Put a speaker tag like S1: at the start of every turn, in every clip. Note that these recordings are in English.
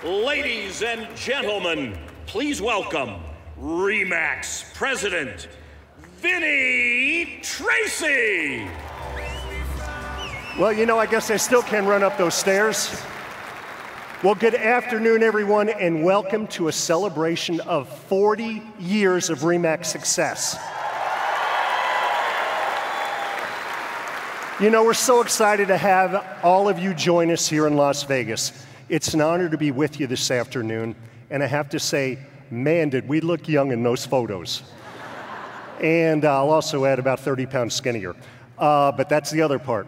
S1: Ladies and gentlemen, please welcome RE/MAX President Vinny Tracy.
S2: Well, you know, I guess I still can run up those stairs. Well, good afternoon, everyone, and welcome to a celebration of 40 years of RE/MAX success. You know, we're so excited to have all of you join us here in Las Vegas. It's an honor to be with you this afternoon, and I have to say, man, did we look young in those photos. And I'll also add about 30 pounds skinnier. But that's the other part.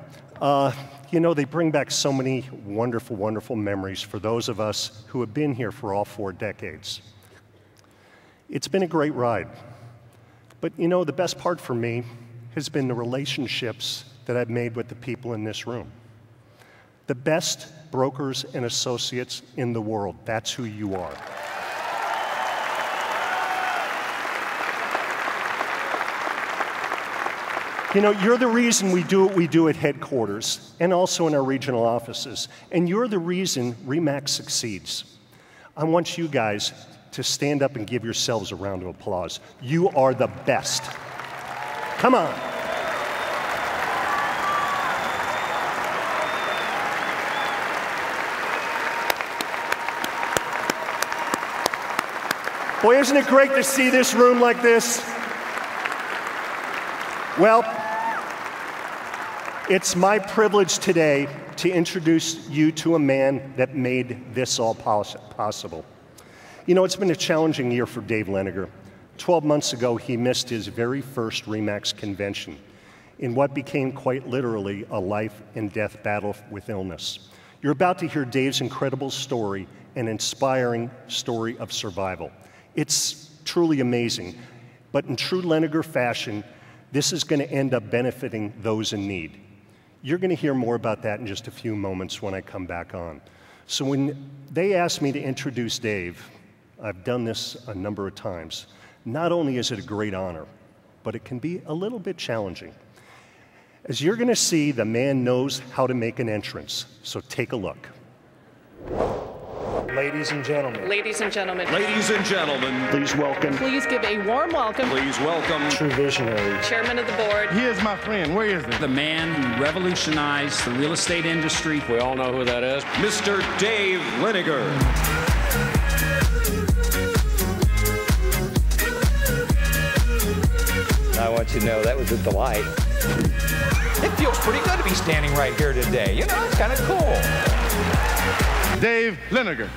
S2: You know, they bring back so many wonderful, wonderful memories for those of us who have been here for all 4 decades. It's been a great ride. But you know, the best part for me has been the relationships that I've made with the people in this room. The best brokers and associates in the world, that's who you are. You know, you're the reason we do what we do at headquarters and also in our regional offices. And you're the reason RE/MAX succeeds. I want you guys to stand up and give yourselves a round of applause. You are the best. Come on. Boy, isn't it great to see this room like this? Well, it's my privilege today to introduce you to a man that made this all possible. You know, it's been a challenging year for Dave Leniger. 12 months ago, he missed his very first RE/MAX convention in what became quite literally a life and death battle with illness. You're about to hear Dave's incredible story, an inspiring story of survival. It's truly amazing, but in true Leniger fashion, this is going to end up benefiting those in need. You're going to hear more about that in just a few moments when I come back on. So when they asked me to introduce Dave, I've done this a number of times. Not only is it a great honor, but it can be a little bit challenging. As you're going to see, the man knows how to make an entrance, so take a look. Ladies and gentlemen.
S3: Ladies and gentlemen.
S1: Ladies and gentlemen,
S2: Please welcome.
S3: Please give a warm welcome.
S1: please welcome
S2: True visionary.
S3: Chairman of the board.
S4: Here's my friend. Where is he?
S5: The man who revolutionized the real estate industry.
S6: We all know who that is.
S1: Mr. Dave Leniger.
S6: I want you to know that was a delight.
S7: It feels pretty good to be standing right here today. You know, it's kind of cool.
S4: Dave Leniger.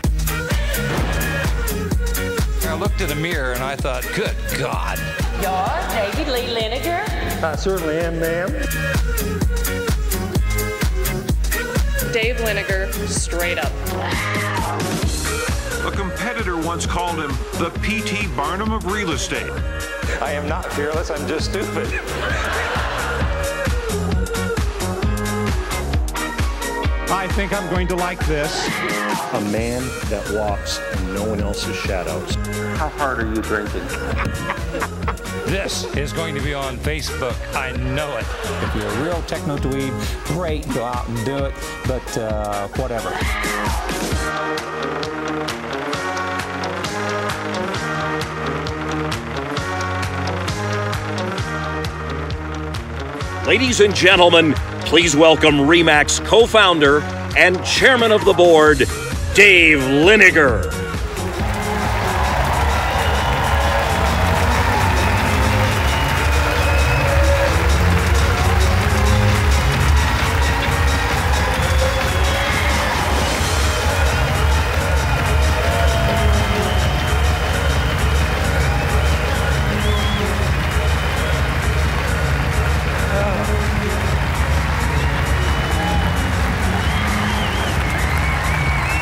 S7: I looked in the mirror and I thought, good God.
S8: You're David Lee Leniger?
S2: I certainly am, ma'am.
S3: Dave Leniger, straight up.
S1: A competitor once called him the P.T. Barnum of real estate.
S6: I am not fearless, I'm just stupid.
S4: I think I'm going to like this.
S2: A man that walks in no one else's shadows.
S6: How hard are you drinking?
S7: This is going to be on Facebook. I know it.
S9: If you're a real techno-dweeb, great, go out and do it, but whatever.
S1: Ladies and gentlemen, please welcome RE/MAX co-founder and chairman of the board, Dave Leniger.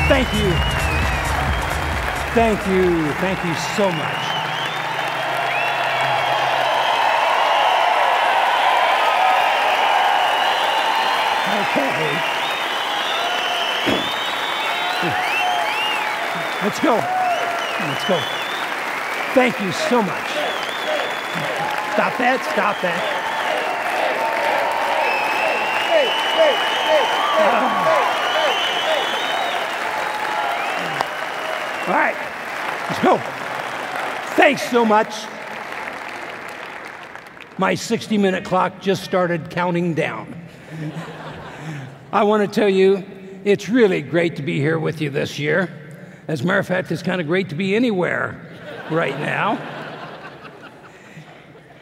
S10: Thank you. Thank you. Thank you so much. Okay. Let's go. Let's go. Thank you so much. Stop that. Stop that. All right, so thanks so much. My 60-minute clock just started counting down. I want to tell you, it's really great to be here with you this year. As a matter of fact, it's kind of great to be anywhere right now.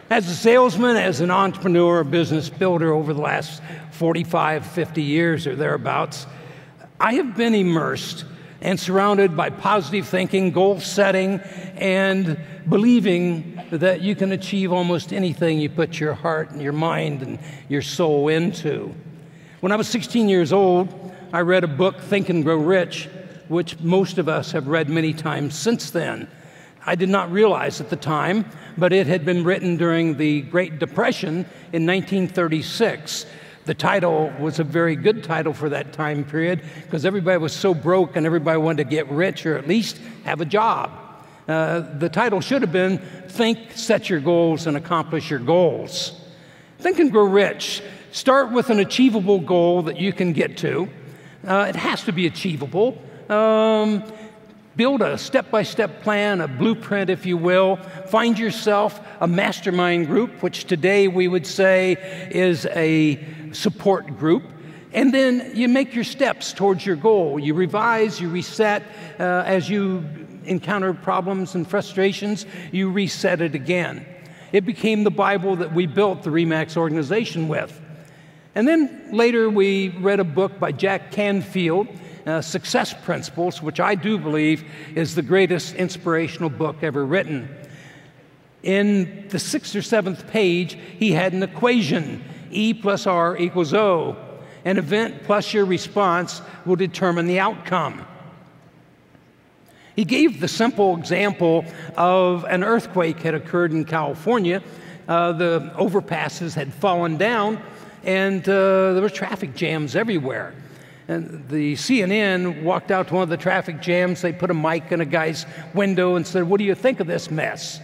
S10: As a salesman, as an entrepreneur, a business builder over the last 45, 50 years or thereabouts, I have been immersed and surrounded by positive thinking, goal setting, and believing that you can achieve almost anything you put your heart and your mind and your soul into. When I was 16 years old, I read a book, Think and Grow Rich, which most of us have read many times since then. I did not realize at the time, but it had been written during the Great Depression in 1936. The title was a very good title for that time period because everybody was so broke and everybody wanted to get rich or at least have a job. The title should have been Think, Set Your Goals, and Accomplish Your Goals. Think and Grow Rich. Start with an achievable goal that you can get to. It has to be achievable. Build a step-by-step plan, a blueprint, if you will. Find yourself a mastermind group, which today we would say is a support group. And then you make your steps towards your goal. You revise, you reset. As you encounter problems and frustrations, you reset it again. It became the Bible that we built the RE/MAX organization with. And then later we read a book by Jack Canfield, Success Principles, which I do believe is the greatest inspirational book ever written. In the 6th or 7th page, he had an equation, E plus R equals O. An event plus your response will determine the outcome. He gave the simple example of an earthquake had occurred in California. The overpasses had fallen down, and there were traffic jams everywhere. And the CNN walked out to one of the traffic jams. They put a mic in a guy's window and said, "What do you think of this mess?"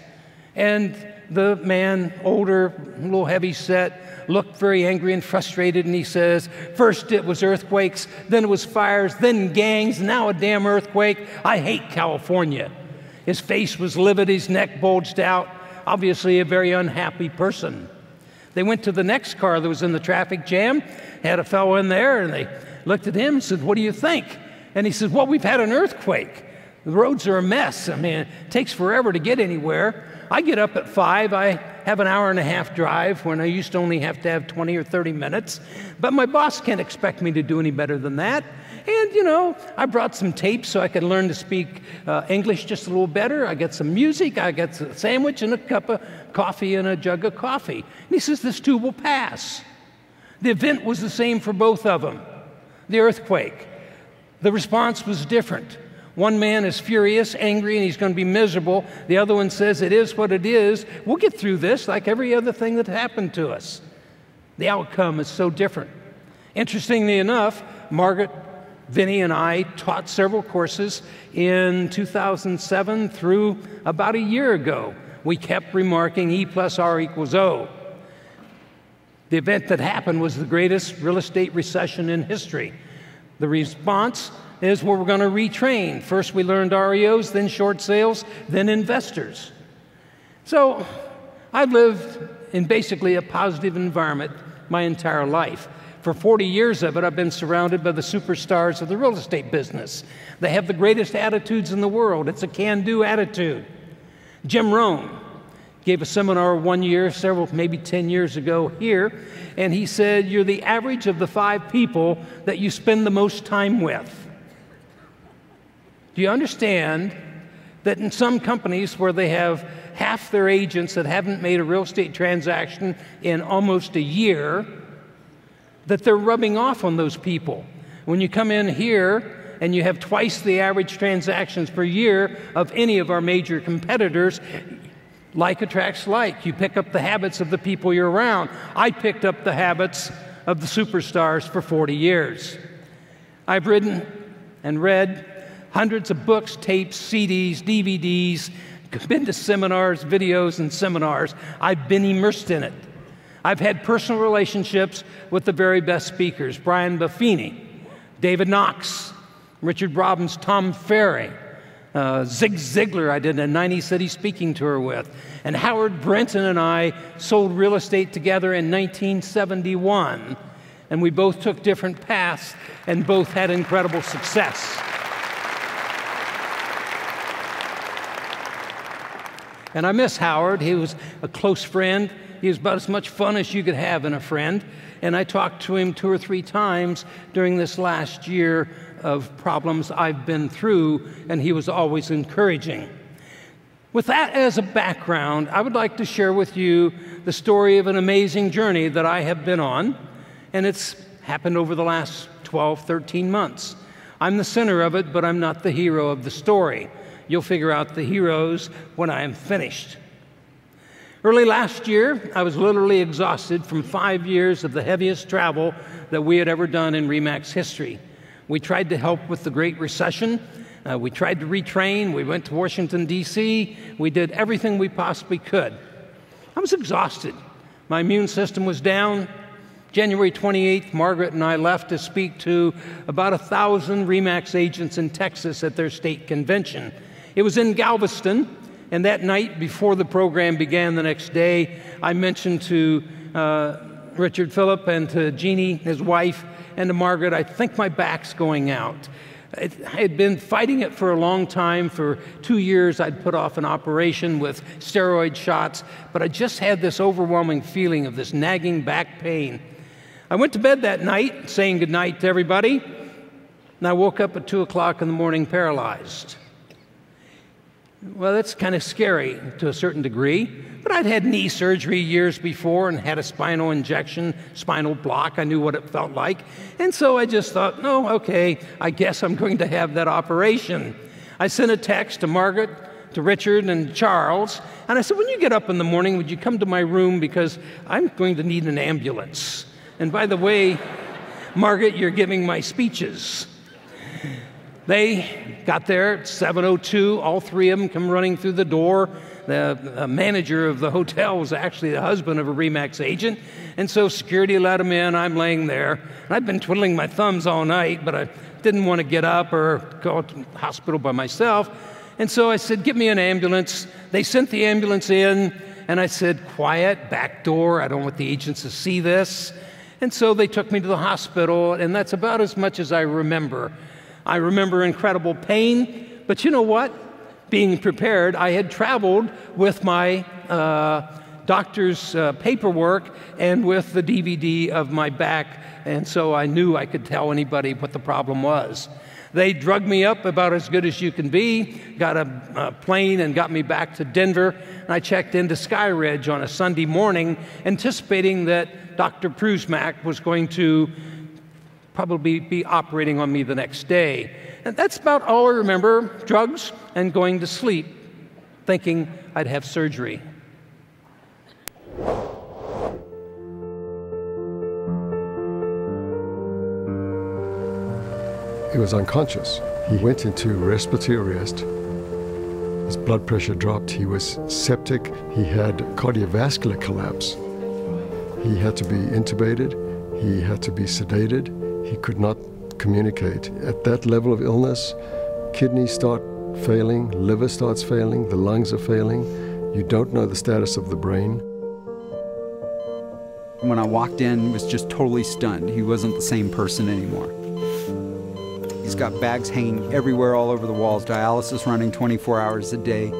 S10: And the man, older, a little heavy set, looked very angry and frustrated, and he says, "First it was earthquakes, then it was fires, then gangs, now a damn earthquake. I hate California." His face was livid, his neck bulged out, obviously a very unhappy person. They went to the next car that was in the traffic jam, had a fellow in there, and they looked at him and said, "What do you think?" And he said, "Well, we've had an earthquake. The roads are a mess. I mean, it takes forever to get anywhere. I get up at 5. I have an hour and a half drive when I used to only have to have 20 or 30 minutes. But my boss can't expect me to do any better than that. And, you know, I brought some tapes so I could learn to speak English just a little better. I got some music. I got a sandwich and a cup of coffee and a jug of coffee." And he says, "This too will pass." The event was the same for both of them. The earthquake. The response was different. One man is furious, angry, and he's going to be miserable. The other one says, "It is what it is. We'll get through this like every other thing that happened to us." The outcome is so different. Interestingly enough, Margaret, Vinny, and I taught several courses in 2007 through about a year ago. We kept remarking E plus R equals O. The event that happened was the greatest real estate recession in history. The response is where we're going to retrain. First we learned REOs, then short sales, then investors. So I've lived in basically a positive environment my entire life. For 40 years of it, I've been surrounded by the superstars of the real estate business. They have the greatest attitudes in the world. It's a can-do attitude. Jim Rohn gave a seminar one year, maybe 10 years ago here, and he said, "You're the average of the 5 people that you spend the most time with." Do you understand that in some companies where they have half their agents that haven't made a real estate transaction in almost a year, that they're rubbing off on those people? When you come in here and you have twice the average transactions per year of any of our major competitors, like attracts like. You pick up the habits of the people you're around. I picked up the habits of the superstars for 40 years. I've written and read hundreds of books, tapes, CDs, DVDs, been to seminars, videos, and seminars. I've been immersed in it. I've had personal relationships with the very best speakers: Brian Buffini, David Knox, Richard Robbins, Tom Ferry, Zig Ziglar I did a 90-city speaking tour with. And Howard Brenton and I sold real estate together in 1971. And we both took different paths and both had incredible success. And I miss Howard. He was a close friend. He was about as much fun as you could have in a friend. And I talked to him 2 or 3 times during this last year of problems I've been through, and he was always encouraging. With that as a background, I would like to share with you the story of an amazing journey that I have been on, and it's happened over the last 12, 13 months. I'm the center of it, but I'm not the hero of the story. You'll figure out the heroes when I am finished. Early last year, I was literally exhausted from 5 years of the heaviest travel that we had ever done in RE/MAX history. We tried to help with the Great Recession. We tried to retrain. We went to Washington, D.C. We did everything we possibly could. I was exhausted. My immune system was down. January 28th, Margaret and I left to speak to about 1,000 RE/MAX agents in Texas at their state convention. It was in Galveston, and that night before the program began the next day, I mentioned to Richard Phillip and to Jeannie, his wife, and to Margaret, I think my back's going out. I had been fighting it for a long time. For 2 years, I'd put off an operation with steroid shots, but I just had this overwhelming feeling of this nagging back pain. I went to bed that night, saying goodnight to everybody, and I woke up at 2 o'clock in the morning paralyzed. Well, that's kind of scary to a certain degree, but I'd had knee surgery years before and had a spinal injection, spinal block. I knew what it felt like. And so I just thought, no, okay, I guess I'm going to have that operation. I sent a text to Margaret, to Richard, and Charles, and I said, when you get up in the morning, would you come to my room because I'm going to need an ambulance. And by the way, Margaret, you're giving my speeches. They got there at 7:02. All 3 of them come running through the door. The manager of the hotel was actually the husband of a RE/MAX agent. And so security let him in. I'm laying there. And I've been twiddling my thumbs all night, but I didn't want to get up or go to the hospital by myself. And so I said, get me an ambulance. They sent the ambulance in, and I said, quiet, back door. I don't want the agents to see this. And so they took me to the hospital, and that's about as much as I remember. I remember incredible pain, but you know what? Being prepared, I had traveled with my doctor's paperwork and with the DVD of my back, and so I knew I could tell anybody what the problem was. They drugged me up about as good as you can be, got a plane and got me back to Denver, and I checked into Skyridge on a Sunday morning, anticipating that Dr. Prusmack was going to probably be operating on me the next day. And that's about all I remember, drugs and going to sleep, thinking I'd have surgery.
S11: He was unconscious. He went into respiratory arrest. His blood pressure dropped. He was septic. He had cardiovascular collapse. He had to be intubated. He had to be sedated. He could not communicate. At that level of illness, kidneys start failing, liver starts failing, the lungs are failing. You don't know the status of the brain.
S12: When I walked in, he was just totally stunned. He wasn't the same person anymore. He's got bags hanging everywhere all over the walls, dialysis running 24 hours a day.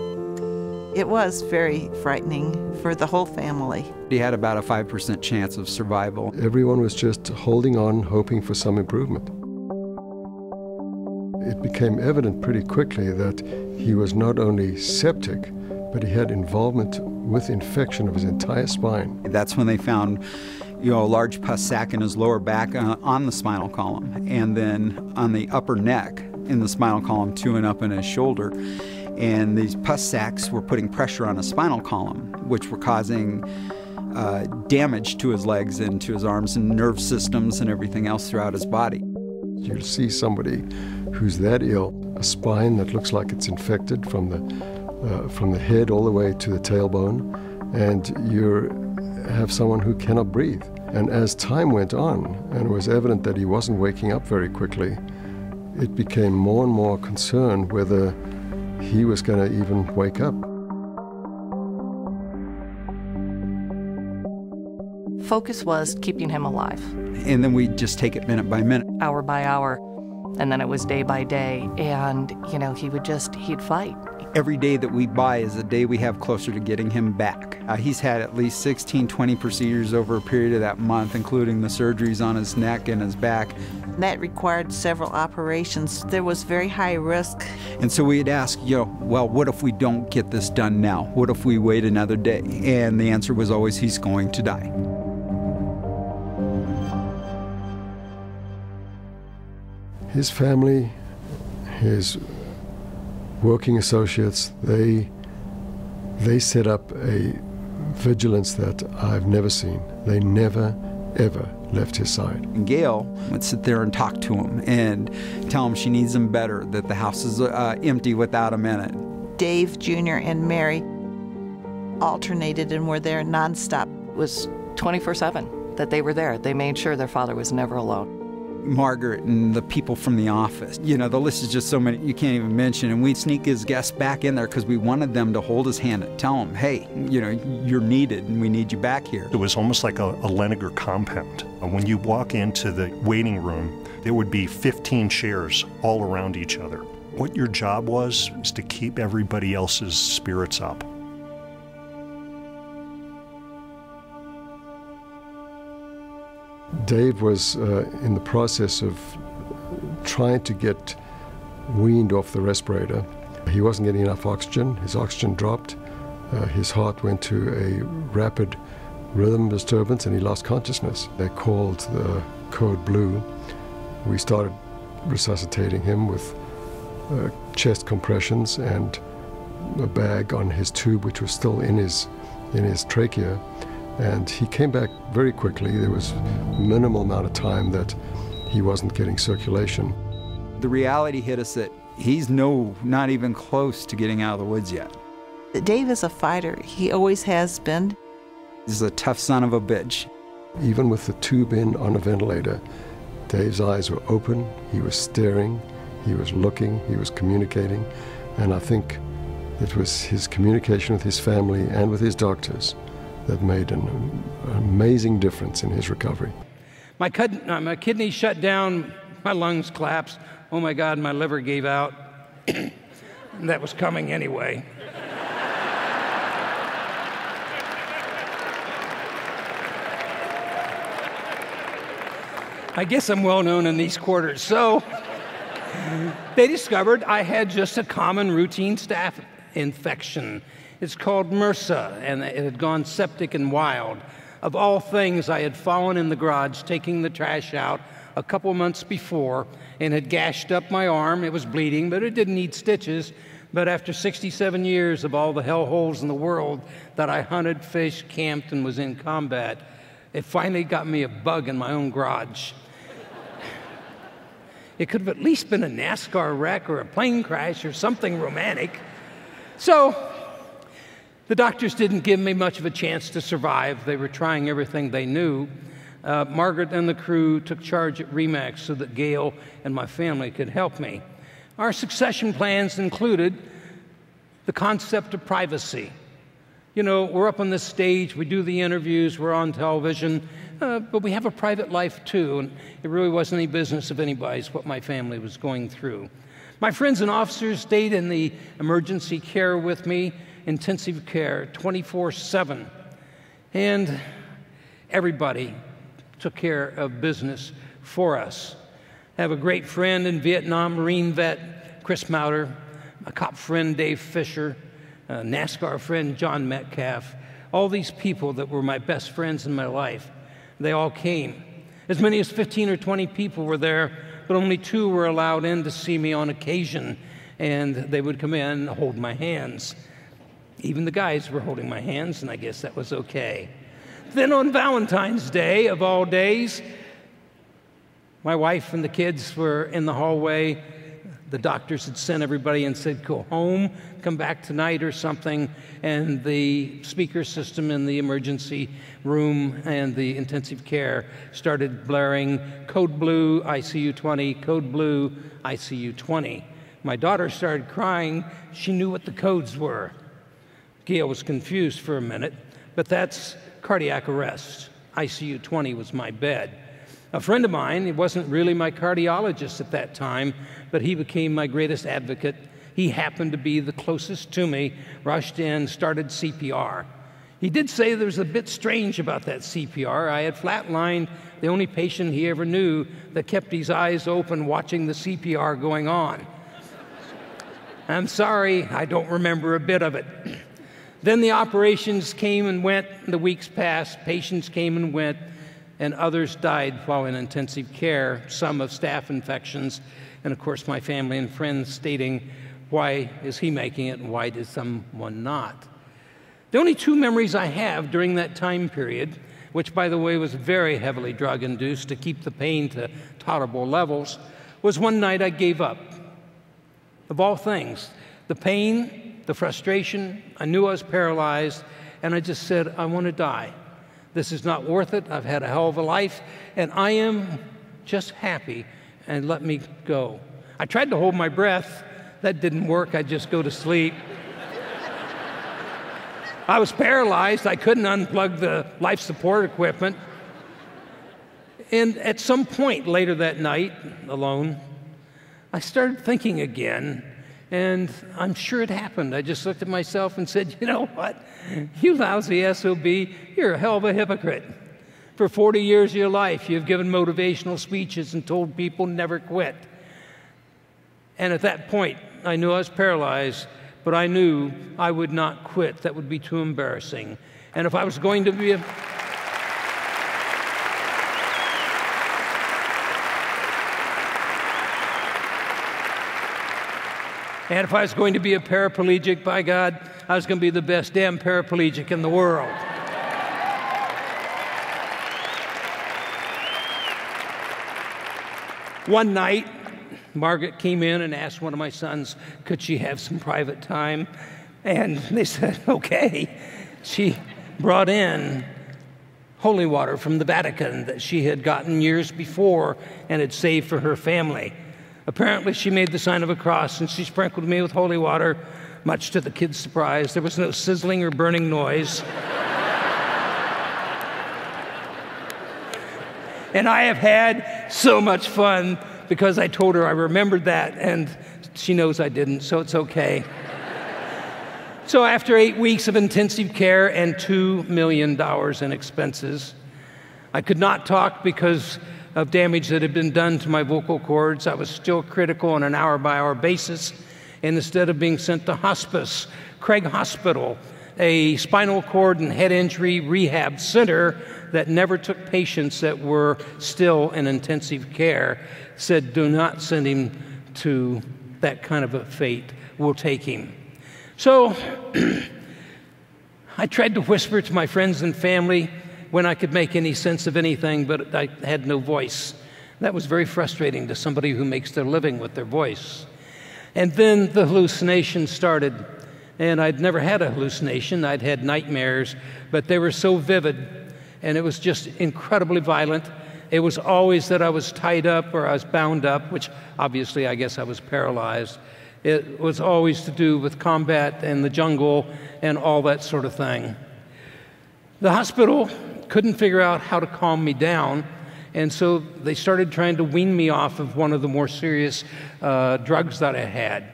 S13: It was very frightening for the whole family.
S12: He had about a 5% chance of survival.
S11: Everyone was just holding on, hoping for some improvement. It became evident pretty quickly that he was not only septic, but he had involvement with infection of his entire spine.
S12: That's when they found, a large pus sac in his lower back on the spinal column, and then on the upper neck in the spinal column too, and up in his shoulder. And these pus sacs were putting pressure on his spinal column, which were causing damage to his legs and to his arms and nerve systems and everything else throughout his body.
S11: You'll see somebody who's that ill, a spine that looks like it's infected from the head all the way to the tailbone, and you have someone who cannot breathe. And as time went on, and it was evident that he wasn't waking up very quickly, it became more and more concerned whether he was going to even wake up.
S3: Focus was keeping him alive.
S12: And then we just take it minute by minute.
S3: Hour by hour. And then it was day by day. And, you know, he'd fight.
S12: Every day that we buy is a day we have closer to getting him back. He's had at least 16, 20 procedures over a period of that month, including the surgeries on his neck and his back.
S13: That required several operations. There was very high risk.
S12: And so we'd ask, well, what if we don't get this done now? What if we wait another day? And the answer was always, he's going to die.
S11: His family, his working associates, they set up a vigilance that I've never seen. They never, ever left his side.
S12: And Gail would sit there and talk to him and tell him she needs him better, that the house is empty without him in it.
S13: Dave Jr. and Mary alternated and were there nonstop.
S3: It was 24/7 that they were there. They made sure their father was never alone.
S12: Margaret and the people from the office. The list is just so many you can't even mention. And we'd sneak his guests back in there because we wanted them to hold his hand and tell him, hey, you're needed and we need you back here.
S2: It was almost like a Leniger compound. When you walk into the waiting room, there would be 15 chairs all around each other. What your job was to keep everybody else's spirits up.
S11: Dave was in the process of trying to get weaned off the respirator. He wasn't getting enough oxygen. His oxygen dropped. His heart went to a rapid rhythm disturbance and he lost consciousness. They called the code blue. We started resuscitating him with chest compressions and a bag on his tube, which was still in his trachea. And he came back very quickly. There was a minimal amount of time that he wasn't getting circulation.
S12: The reality hit us that he's not even close to getting out of the woods yet.
S13: Dave is a fighter. He always has been.
S12: He's a tough son of a bitch.
S11: Even with the tube in on a ventilator, Dave's eyes were open, he was staring, he was looking, he was communicating, and I think it was his communication with his family and with his doctors that made an amazing difference in his recovery.
S10: My kidneys shut down, my lungs collapsed. Oh my God, my liver gave out. That was coming anyway. I guess I'm well known in these quarters. So they discovered I had just a common routine staph infection. It's called MRSA, and it had gone septic and wild. Of all things, I had fallen in the garage taking the trash out a couple months before and had gashed up my arm. It was bleeding, but it didn't need stitches. But after 67 years of all the hellholes in the world that I hunted, fished, camped, and was in combat, it finally got me a bug in my own garage. It could have at least been a NASCAR wreck or a plane crash or something romantic. So the doctors didn't give me much of a chance to survive. They were trying everything they knew. Margaret and the crew took charge at RE/MAX so that Gail and my family could help me. Our succession plans included the concept of privacy. We're up on this stage, we do the interviews, we're on television, but we have a private life too, and it really wasn't any business of anybody's what my family was going through. My friends and officers stayed in the emergency care with me, intensive care, 24/7. And everybody took care of business for us. I have a great friend in Vietnam, Marine vet Chris Mauter, a cop friend Dave Fisher, a NASCAR friend John Metcalf. All these people that were my best friends in my life, they all came. As many as 15 or 20 people were there, but only 2 were allowed in to see me on occasion, and they would come in and hold my hands. Even the guys were holding my hands, and I guess that was okay. Then on Valentine's Day, of all days, my wife and the kids were in the hallway. The doctors had sent everybody and said, go home, come back tonight or something. And the speaker system in the emergency room and the intensive care started blaring, code blue, ICU 20, code blue, ICU 20. My daughter started crying. She knew what the codes were. Gail was confused for a minute, but that's cardiac arrest. ICU 20 was my bed. A friend of mine, he wasn't really my cardiologist at that time, but he became my greatest advocate. He happened to be the closest to me, rushed in, started CPR. He did say there was a bit strange about that CPR. I had flatlined the only patient he ever knew that kept his eyes open watching the CPR going on. I'm sorry, I don't remember a bit of it. Then the operations came and went, the weeks passed, patients came and went, and others died while in intensive care, some of staph infections, and of course my family and friends stating, why is he making it and why did someone not? The only two memories I have during that time period, which by the way was very heavily drug-induced to keep the pain to tolerable levels, was one night I gave up. Of all things, the pain, the frustration, I knew I was paralyzed, and I just said, I want to die. This is not worth it. I've had a hell of a life, and I am just happy, and let me go. I tried to hold my breath. That didn't work. I'd just go to sleep. I was paralyzed. I couldn't unplug the life support equipment. And at some point later that night, alone, I started thinking again, and I'm sure it happened. I just looked at myself and said, you know what? You lousy SOB, you're a hell of a hypocrite. For 40 years of your life, you've given motivational speeches and told people never quit. And at that point, I knew I was paralyzed, but I knew I would not quit. That would be too embarrassing. And if I was going to be And if I was going to be a paraplegic, by God, I was going to be the best damn paraplegic in the world. One night, Margaret came in and asked one of my sons, could she have some private time? And they said, okay. She brought in holy water from the Vatican that she had gotten years before and had saved for her family. Apparently, she made the sign of a cross, and she sprinkled me with holy water, much to the kids' surprise. There was no sizzling or burning noise. And I have had so much fun because I told her I remembered that, and she knows I didn't, so it's okay. So after 8 weeks of intensive care and $2 million in expenses, I could not talk because of damage that had been done to my vocal cords. I was still critical on an hour-by-hour basis, and instead of being sent to hospice, Craig Hospital, a spinal cord and head injury rehab center that never took patients that were still in intensive care, said, do not send him to that kind of a fate. We'll take him. So I tried to whisper to my friends and family when I could make any sense of anything, but I had no voice. That was very frustrating to somebody who makes their living with their voice. And then the hallucinations started, and I'd never had a hallucination. I'd had nightmares, but they were so vivid, and it was just incredibly violent. It was always that I was tied up or I was bound up, which obviously I guess I was paralyzed. It was always to do with combat and the jungle and all that sort of thing. The hospital couldn't figure out how to calm me down, and so they started trying to wean me off of one of the more serious drugs that I had.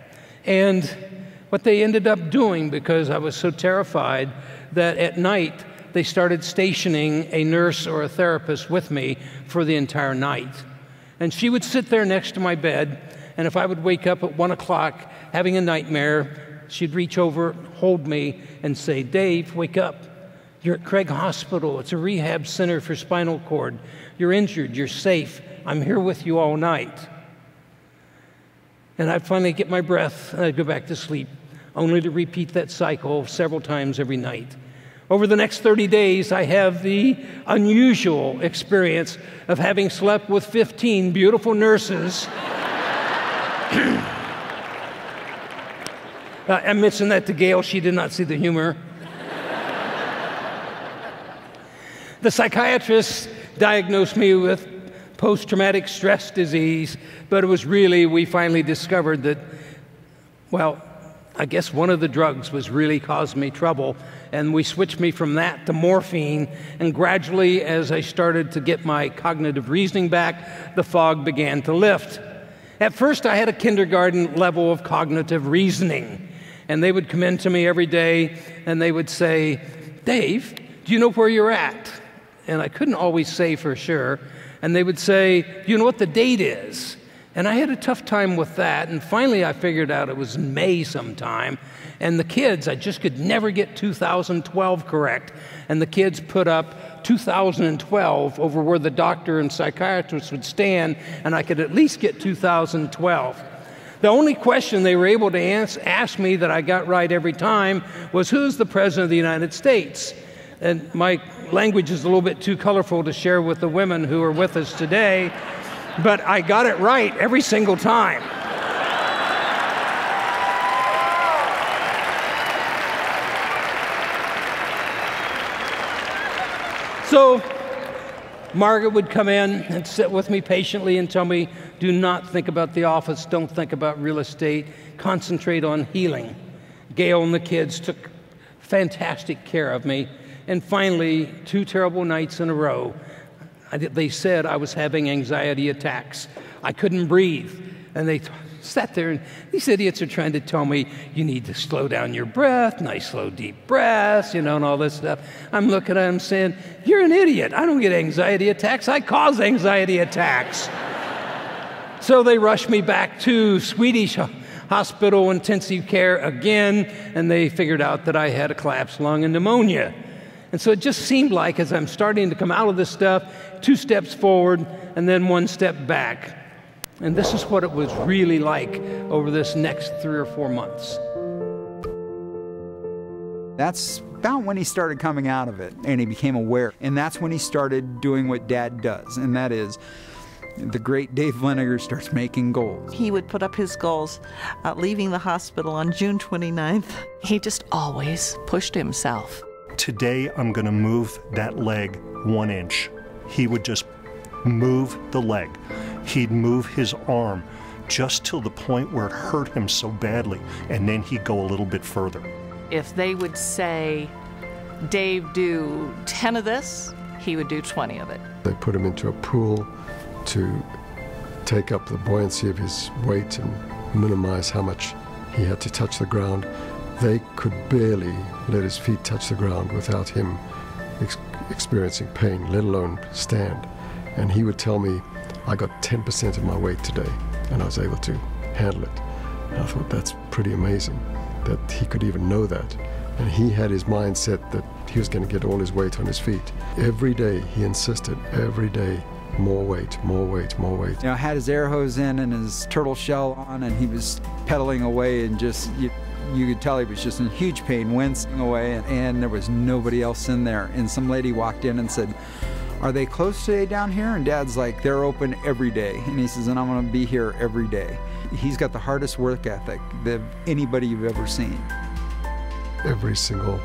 S10: And what they ended up doing, because I was so terrified, that at night they started stationing a nurse or a therapist with me for the entire night. And she would sit there next to my bed, and if I would wake up at 1 o'clock having a nightmare, she'd reach over, hold me, and say, Dave, wake up. You're at Craig Hospital. It's a rehab center for spinal cord. You're injured. You're safe. I'm here with you all night. And I'd finally get my breath, and I'd go back to sleep, only to repeat that cycle several times every night. Over the next 30 days, I have the unusual experience of having slept with 15 beautiful nurses. I mentioned that to Gail. She did not see the humor. The psychiatrist diagnosed me with post-traumatic stress disease, but it was really, we finally discovered that Well, I guess one of the drugs was really causing me trouble, and we switched me from that to morphine, and gradually, as I started to get my cognitive reasoning back, the fog began to lift. At first, I had a kindergarten level of cognitive reasoning, and they would come in to me every day, and they would say, "Dave, do you know where you're at?" And I couldn't always say for sure, and they would say, "Do you know what the date is?" And I had a tough time with that, and finally I figured out it was in May sometime, and the kids, I just could never get 2012 correct, and the kids put up 2012 over where the doctor and psychiatrist would stand, and I could at least get 2012. The only question they were able to ask me that I got right every time was, who's the President of the United States? And my language is a little bit too colorful to share with the women who are with us today, but I got it right every single time. So Margaret would come in and sit with me patiently and tell me, do not think about the office, don't think about real estate, concentrate on healing. Gail and the kids took fantastic care of me, and finally, 2 terrible nights in a row, they said I was having anxiety attacks. I couldn't breathe. And they sat there, and these idiots are trying to tell me, you need to slow down your breath, nice slow deep breaths, and all this stuff. I'm looking at them saying, you're an idiot. I don't get anxiety attacks. I cause anxiety attacks. So they rushed me back to Swedish Hospital intensive care again, and they figured out that I had a collapsed lung and pneumonia. And so it just seemed like, as I'm starting to come out of this stuff, 2 steps forward and then 1 step back. And this is what it was really like over this next 3 or 4 months.
S12: That's about when he started coming out of it, and he became aware. And that's when he started doing what Dad does, and that is, the great Dave Liniger starts making goals.
S13: He would put up his goals, leaving the hospital on June 29th.
S3: He just always pushed himself.
S2: Today, I'm going to move that leg 1 inch. He would just move the leg. He'd move his arm just till the point where it hurt him so badly, and then he'd go a little bit further.
S3: If they would say, Dave, do 10 of this, he would do 20 of it.
S11: They put him into a pool to take up the buoyancy of his weight and minimize how much he had to touch the ground. They could barely let his feet touch the ground without him experiencing pain, let alone stand. And he would tell me, I got 10% of my weight today, and I was able to handle it. And I thought, that's pretty amazing that he could even know that. And he had his mind set that he was going to get all his weight on his feet. Every day, he insisted, every day, more weight, more weight, more weight.
S12: Had his air hose in and his turtle shell on, and he was pedaling away, and just, you could tell he was just in huge pain, wincing away, and there was nobody else in there. And some lady walked in and said, are they closed today down here? And Dad's like, they're open every day. And he says, and I'm going to be here every day. He's got the hardest work ethic that anybody you've ever seen.
S11: Every single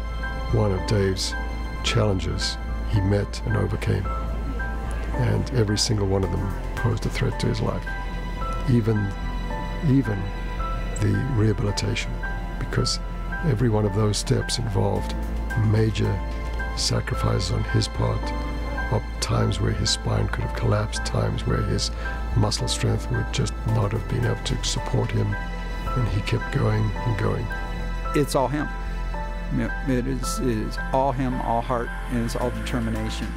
S11: one of Dave's challenges he met and overcame. And every single one of them posed a threat to his life. Even the rehabilitation, because every one of those steps involved major sacrifices on his part, of times where his spine could have collapsed, times where his muscle strength would just not have been able to support him, and he kept going and going.
S12: It's all him. It is all him, all heart, and it's all determination.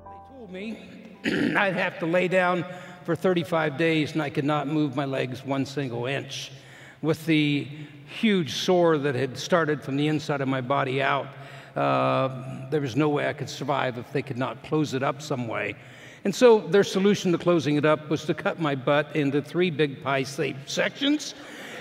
S10: They told me I'd have to lay down for 35 days, and I could not move my legs 1 single inch. With the huge sore that had started from the inside of my body out, there was no way I could survive if they could not close it up some way. And so their solution to closing it up was to cut my butt into 3 big pie-shaped sections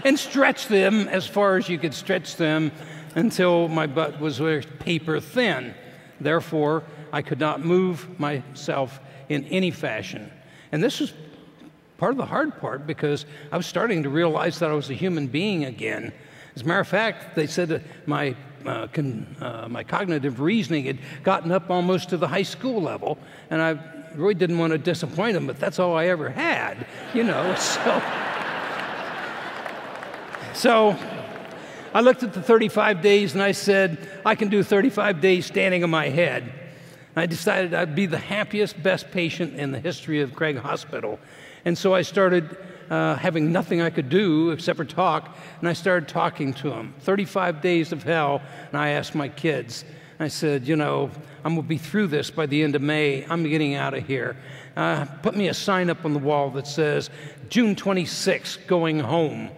S10: and stretch them as far as you could stretch them until my butt was paper thin. Therefore, I could not move myself in any fashion. And this was part of the hard part, because I was starting to realize that I was a human being again. As a matter of fact, they said that my cognitive reasoning had gotten up almost to the high school level, and I really didn't want to disappoint them, but that's all I ever had, you know. So I looked at the 35 days and I said, I can do 35 days standing on my head. I decided I'd be the happiest, best patient in the history of Craig Hospital. And so I started having nothing I could do except for talk, and I started talking to him. 35 days of hell, and I asked my kids. I said, you know, I'm going to be through this by the end of May. I'm getting out of here. Put me a sign up on the wall that says, June 26th, going home.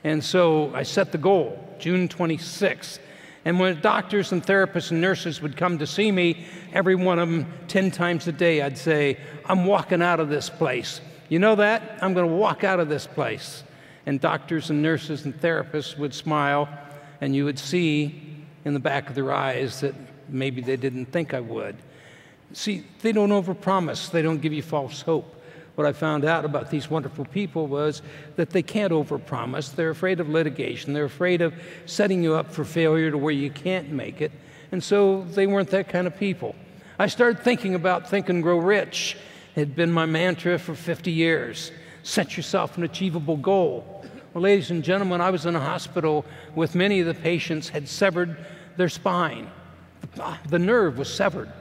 S10: And so I set the goal, June 26th. And when doctors and therapists and nurses would come to see me, every one of them 10 times a day, I'd say, I'm walking out of this place. You know that? I'm going to walk out of this place. And doctors and nurses and therapists would smile, and you would see in the back of their eyes that maybe they didn't think I would. See, they don't overpromise. They don't give you false hope. What I found out about these wonderful people was that they can't overpromise. They're afraid of litigation. They're afraid of setting you up for failure to where you can't make it. And so they weren't that kind of people. I started thinking about Think and Grow Rich. It had been my mantra for 50 years. Set yourself an achievable goal. Well, ladies and gentlemen, I was in a hospital with many of the patients had severed their spine. The nerve was severed.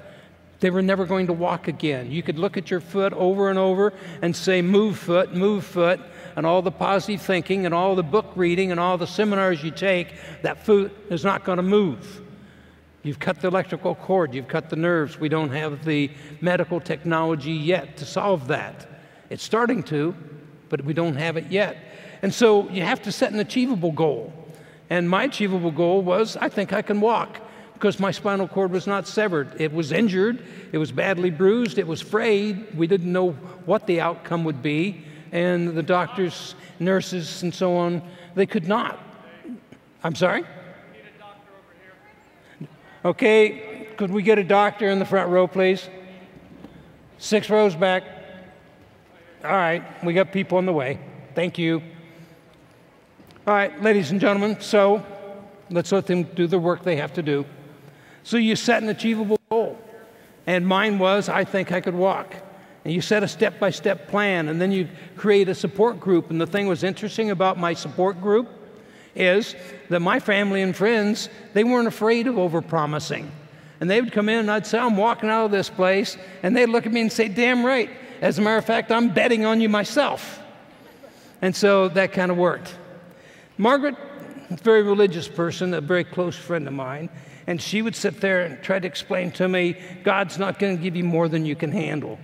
S10: They were never going to walk again. You could look at your foot over and over and say, move foot, and all the positive thinking and all the book reading and all the seminars you take, that foot is not going to move. You've cut the electrical cord, you've cut the nerves. We don't have the medical technology yet to solve that. It's starting to, but we don't have it yet. And so you have to set an achievable goal. And my achievable goal was, I think I can walk, because my spinal cord was not severed. It was injured, it was badly bruised, it was frayed. We didn't know what the outcome would be. And the doctors, nurses, and so on, they could not. I'm sorry? Okay, could we get a doctor in the front row, please? 6 rows back. All right, we got people on the way. Thank you. All right, ladies and gentlemen, so let's let them do the work they have to do. So you set an achievable goal. And mine was, I think I could walk. And you set a step-by-step plan, and then you create a support group. And the thing was interesting about my support group is that my family and friends, they weren't afraid of overpromising. And they would come in and I'd say, I'm walking out of this place. And they'd look at me and say, damn right. As a matter of fact, I'm betting on you myself. And so that kind of worked. Margaret, a very religious person, a very close friend of mine, and she would sit there and try to explain to me, God's not going to give you more than you can handle.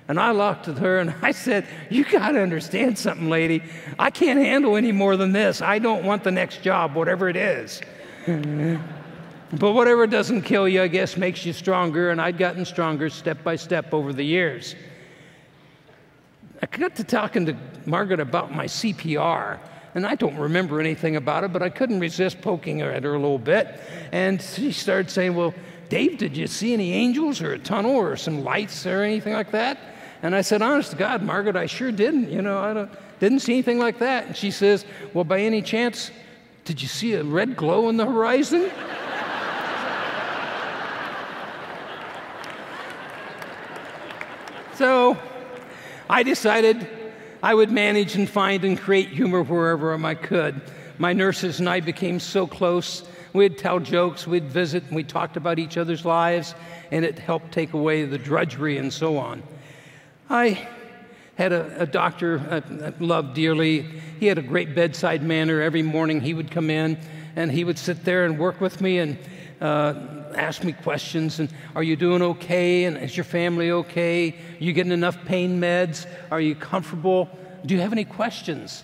S10: And I looked at her and I said, you got to understand something, lady. I can't handle any more than this. I don't want the next job, whatever it is. But whatever doesn't kill you, I guess, makes you stronger. And I'd gotten stronger step by step over the years. I got to talking to Margaret about my CPR. And I don't remember anything about it, but I couldn't resist poking her at her a little bit. And she started saying, well, Dave, did you see any angels or a tunnel or some lights or anything like that? And I said, honest to God, Margaret, I sure didn't. You know, I didn't see anything like that. And she says, well, by any chance, did you see a red glow on the horizon? So I decided I would manage and find and create humor wherever I could. My nurses and I became so close. We'd tell jokes, we'd visit, and we talked about each other's lives, and it helped take away the drudgery and so on. I had a doctor I loved dearly. He had a great bedside manner. Every morning he would come in, and he would sit there and work with me and ask me questions. And are you doing okay? And is your family okay? Are you getting enough pain meds? Are you comfortable? Do you have any questions?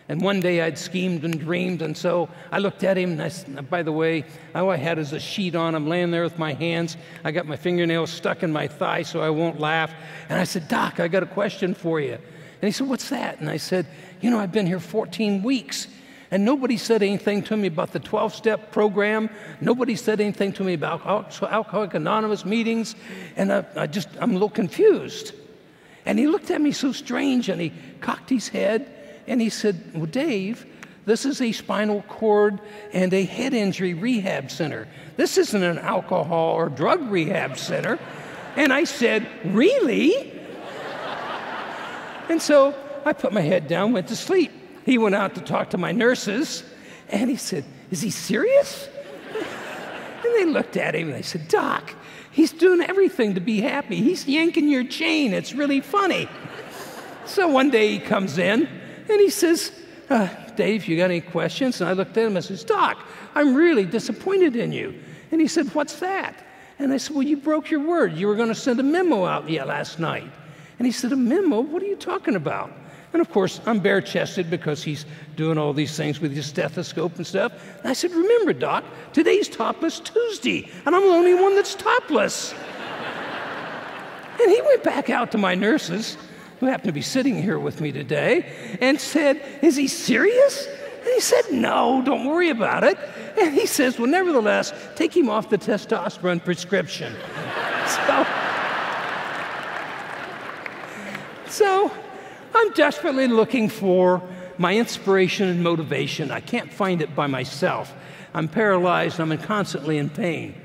S10: And one day I'd schemed and dreamed, and so I looked at him, and I said, by the way, all I had is a sheet on. I'm laying there with my hands. I got my fingernails stuck in my thigh so I won't laugh. And I said, Doc, I got a question for you. And he said, what's that? And I said, you know, I've been here 14 weeks, and nobody said anything to me about the 12-step program. Nobody said anything to me about Alcoholics Anonymous meetings, and I'm a little confused. And he looked at me so strange, and he cocked his head, and he said, well, Dave, This is a spinal cord and a head injury rehab center. This isn't an alcohol or drug rehab center. And I said, really? And so I put my head down, went to sleep. He went out to talk to my nurses, and he said, is he serious? And they looked at him and they said, Doc, he's doing everything to be happy. He's yanking your chain. It's really funny. So one day he comes in and he says, Dave, you got any questions? And I looked at him and I says, Doc, I'm really disappointed in you. And he said, what's that? And I said, well, you broke your word. You were going to send a memo out last night. And he said, a memo? What are you talking about? And of course, I'm bare-chested because he's doing all these things with his stethoscope and stuff. And I said, remember, Doc, today's Topless Tuesday, and I'm the only one that's topless. And he went back out to my nurses, who happen to be sitting here with me today, and said, is he serious? And he said, no, don't worry about it. And he says, well, nevertheless, take him off the testosterone prescription. So I'm desperately looking for my inspiration and motivation. I can't find it by myself. I'm paralyzed. I'm constantly in pain.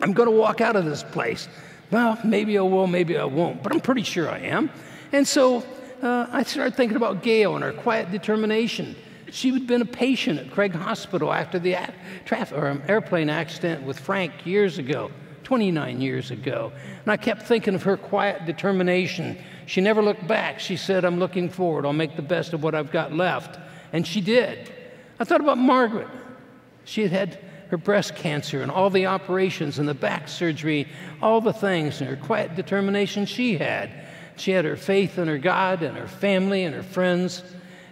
S10: I'm going to walk out of this place. Well, maybe I will, maybe I won't, but I'm pretty sure I am. And so I started thinking about Gail and her quiet determination. She had been a patient at Craig Hospital after the airplane accident with Frank years ago, 29 years ago. And I kept thinking of her quiet determination. She never looked back. She said, I'm looking forward. I'll make the best of what I've got left. And she did. I thought about Margaret. She had her breast cancer and all the operations and the back surgery, all the things, and her quiet determination she had. She had her faith in her God and her family and her friends.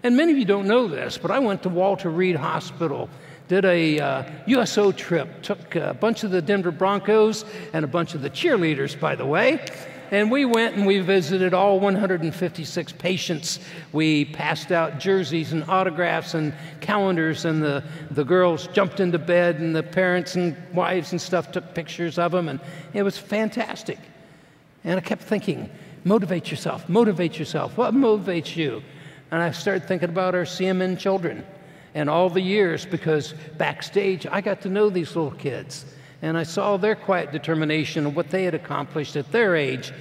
S10: And many of you don't know this, but I went to Walter Reed Hospital, did a USO trip, took a bunch of the Denver Broncos and a bunch of the cheerleaders, by the way, and we went and we visited all 156 patients. We passed out jerseys and autographs and calendars, and the girls jumped into bed, and the parents and wives and stuff took pictures of them, and it was fantastic. And I kept thinking, motivate yourself, motivate yourself. What motivates you? And I started thinking about our CMN children and all the years, because backstage I got to know these little kids. And I saw their quiet determination and what they had accomplished at their age.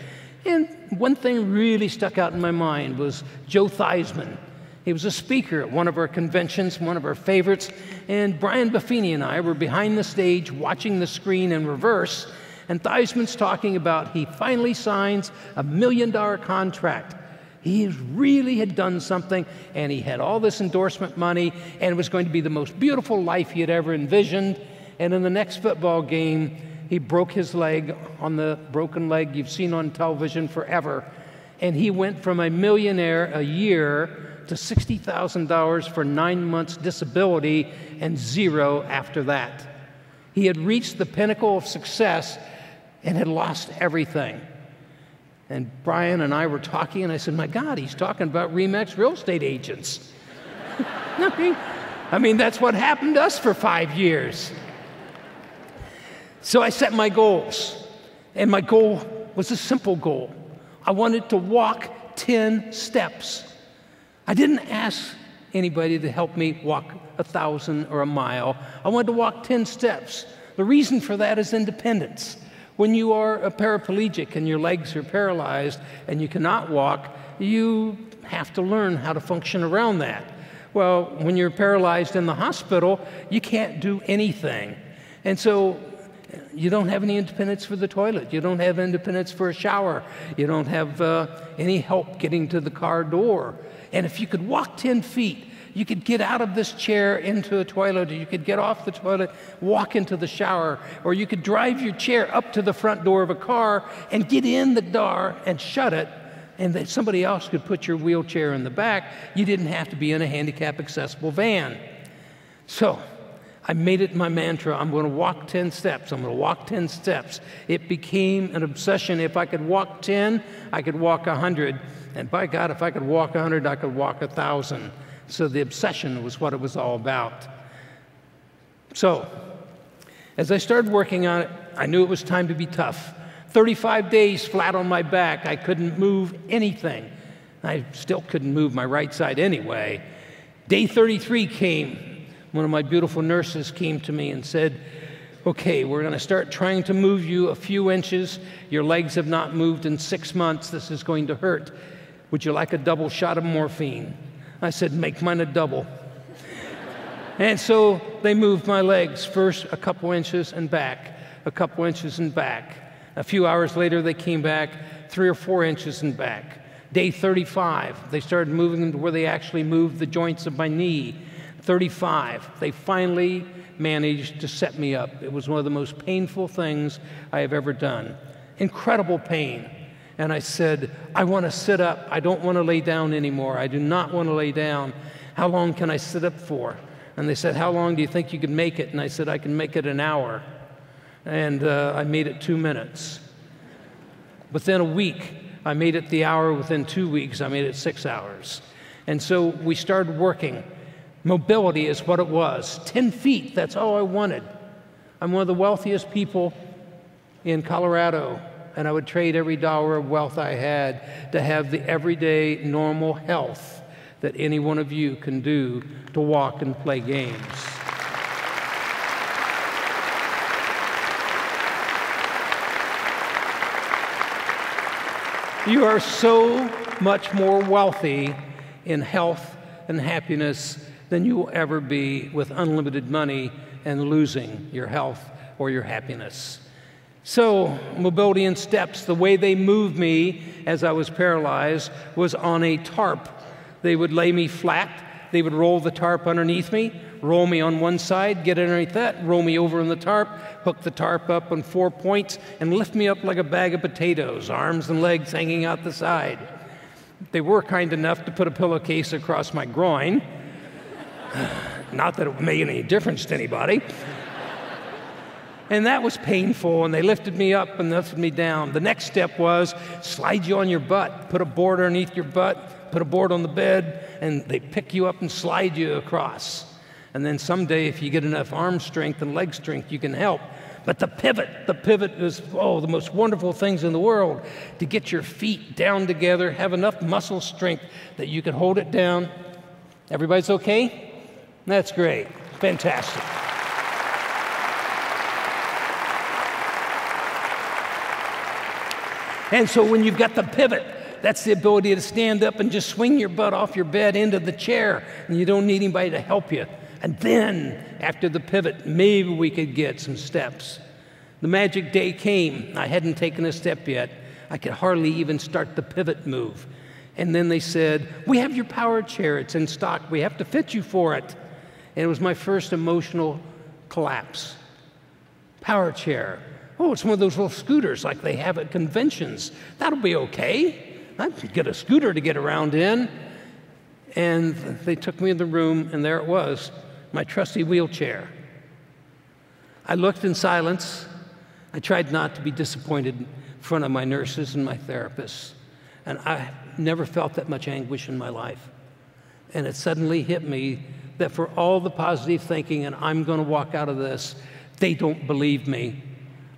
S10: And one thing really stuck out in my mind was Joe Theismann. He was a speaker at one of our conventions, one of our favorites. And Brian Buffini and I were behind the stage watching the screen in reverse. And Theismann's talking about he finally signs a $1 million contract. He really had done something, and he had all this endorsement money, and it was going to be the most beautiful life he had ever envisioned. And in the next football game, he broke his leg on the broken leg you've seen on television forever. And he went from a millionaire a year to $60,000 for 9 months disability and zero after that. He had reached the pinnacle of success and had lost everything. And Brian and I were talking, and I said, my God, he's talking about RE/MAX real estate agents. I mean, that's what happened to us for 5 years. So I set my goals, and my goal was a simple goal. I wanted to walk 10 steps. I didn't ask anybody to help me walk 1,000 or a mile. I wanted to walk 10 steps. The reason for that is independence. When you are a paraplegic and your legs are paralyzed and you cannot walk, you have to learn how to function around that. Well, when you're paralyzed in the hospital, you can't do anything. And so you don't have any independence for the toilet. You don't have independence for a shower. You don't have any help getting to the car door. And if you could walk 10 feet, you could get out of this chair into a toilet, or you could get off the toilet, walk into the shower, or you could drive your chair up to the front door of a car and get in the door and shut it, and that somebody else could put your wheelchair in the back. You didn't have to be in a handicap-accessible van. So I made it my mantra. I'm going to walk 10 steps. I'm going to walk 10 steps. It became an obsession. If I could walk 10, I could walk 100. And by God, if I could walk 100, I could walk 1,000. So the obsession was what it was all about. So as I started working on it, I knew it was time to be tough. 35 days flat on my back. I couldn't move anything. I still couldn't move my right side anyway. Day 33 came. One of my beautiful nurses came to me and said, okay, we're going to start trying to move you a few inches. Your legs have not moved in 6 months. This is going to hurt. Would you like a double shot of morphine? I said, make mine a double. And so they moved my legs, first a couple inches and back, a couple inches and back. A few hours later, they came back 3 or 4 inches and back. Day 35, they started moving them to where they actually moved the joints of my knee. 35, they finally managed to set me up. It was one of the most painful things I have ever done. Incredible pain. And I said, I want to sit up. I don't want to lay down anymore. I do not want to lay down. How long can I sit up for? And they said, how long do you think you can make it? And I said, I can make it an hour. And I made it 2 minutes. Within a week, I made it the hour. Within 2 weeks, I made it 6 hours. And so we started working. Mobility is what it was. 10 feet, that's all I wanted. I'm one of the wealthiest people in Colorado, and I would trade every dollar of wealth I had to have the everyday normal health that any one of you can do to walk and play games. You are so much more wealthy in health and happiness than you will ever be with unlimited money and losing your health or your happiness. So, mobility in steps, the way they moved me as I was paralyzed was on a tarp. They would lay me flat, they would roll the tarp underneath me, roll me on one side, get underneath that, roll me over on the tarp, hook the tarp up on 4 points, and lift me up like a bag of potatoes, arms and legs hanging out the side. They were kind enough to put a pillowcase across my groin. Not that it would make any difference to anybody. And that was painful, and they lifted me up and lifted me down. The next step was slide you on your butt, put a board underneath your butt, put a board on the bed, and they pick you up and slide you across. And then someday, if you get enough arm strength and leg strength, you can help. But the pivot is, the most wonderful things in the world. To get your feet down together, have enough muscle strength that you can hold it down. Everybody's okay? That's great. Fantastic. And so when you've got the pivot, that's the ability to stand up and just swing your butt off your bed into the chair, and you don't need anybody to help you. And then, after the pivot, maybe we could get some steps. The magic day came. I hadn't taken a step yet. I could hardly even start the pivot move. And then they said, we have your power chair. It's in stock. We have to fit you for it. And it was my first emotional collapse. Power chair. Oh, it's one of those little scooters like they have at conventions. That'll be okay. I could get a scooter to get around in. And they took me in the room, and there it was, my trusty wheelchair. I looked in silence. I tried not to be disappointed in front of my nurses and my therapists. And I never felt that much anguish in my life. And it suddenly hit me that for all the positive thinking, and I'm going to walk out of this, they don't believe me.